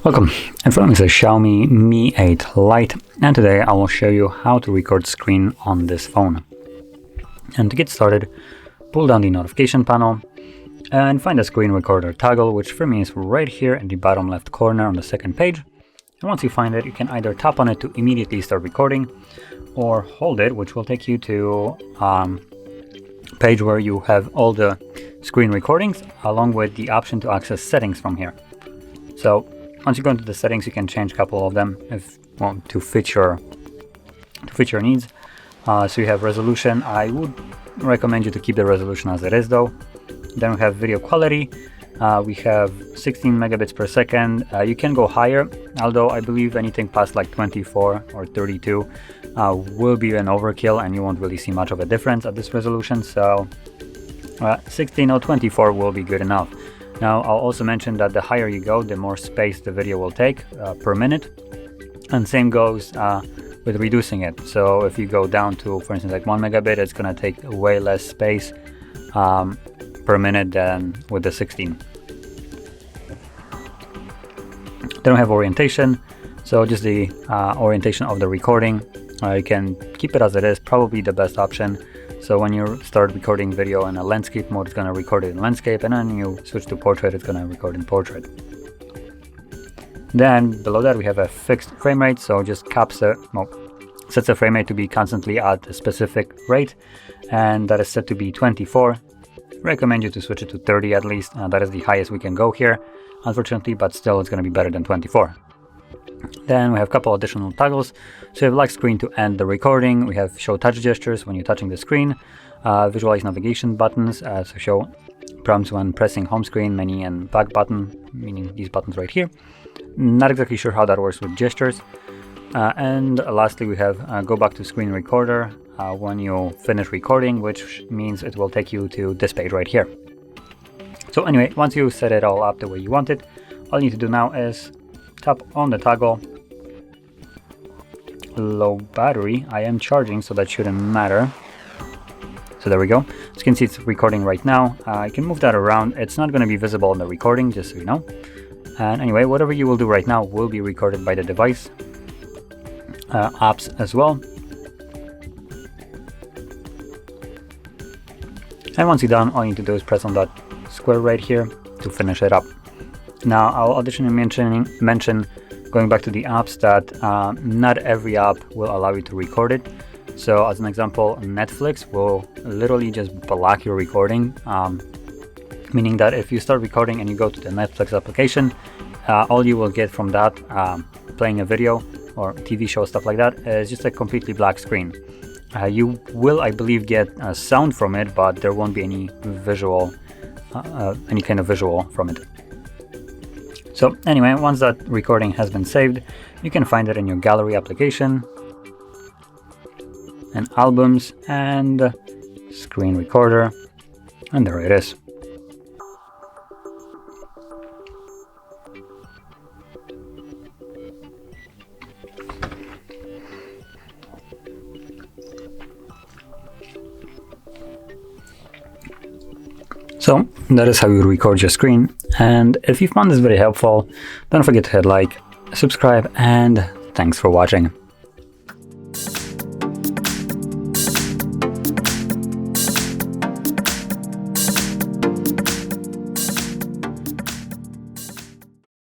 Welcome, in front of me is a Xiaomi Mi 8 Lite, and today I will show you how to record screen on this phone. And to get started, pull down the notification panel and find the screen recorder toggle, which for me is right here in the bottom left corner on the second page. And once you find it, you can either tap on it to immediately start recording, or hold it, which will take you to a page where you have all the screen recordings, along with the option to access settings from here. So once you go into the settings, you can change a couple of them if you want to fit your needs. So you have resolution. I would recommend you to keep the resolution as it is though. Then we have video quality. We have 16 megabits per second. You can go higher, although I believe anything past like 24 or 32 will be an overkill and you won't really see much of a difference at this resolution. So 16 or 24 will be good enough. Now, I'll also mention that the higher you go, the more space the video will take per minute. And same goes with reducing it. So if you go down to, for instance, like 1 megabit, it's going to take way less space per minute than with the 16. Then we have orientation. So just the orientation of the recording. You can keep it as it is, probably the best option. So when you start recording video in a landscape mode, it's going to record it in landscape, and then you switch to portrait, it's going to record in portrait. Then below that we have a fixed frame rate, so just sets the frame rate to be constantly at a specific rate, and that is set to be 24. Recommend you to switch it to 30 at least. That is the highest we can go here, unfortunately, but still it's going to be better than 24. Then we have a couple additional toggles. So we have lock screen to end the recording. We have show touch gestures when you're touching the screen. Visualize navigation buttons, so show prompts when pressing home screen, menu, and back button, meaning these buttons right here. Not exactly sure how that works with gestures. And lastly, we have go back to screen recorder when you finish recording, which means it will take you to this page right here. So anyway, once you set it all up the way you want it, all you need to do now is tap on the toggle. Low battery. I am charging, so that shouldn't matter. So there we go. As you can see, it's recording right now. I can move that around. It's not going to be visible in the recording, just so you know. And anyway, whatever you will do right now will be recorded by the device. Apps as well. And once you're done, all you need to do is press on that square right here to finish it up. Now, I'll additionally mention, going back to the apps, that not every app will allow you to record it. So as an example, Netflix will literally just block your recording, meaning that if you start recording and you go to the Netflix application, all you will get from that, playing a video or TV show, stuff like that, is just a completely black screen. You will, I believe, get a sound from it, but there won't be any visual, any kind of visual from it. So anyway, once that recording has been saved, you can find it in your gallery application and albums and screen recorder, and there it is. So that is how you record your screen, and if you found this very helpful, don't forget to hit like, subscribe, and thanks for watching.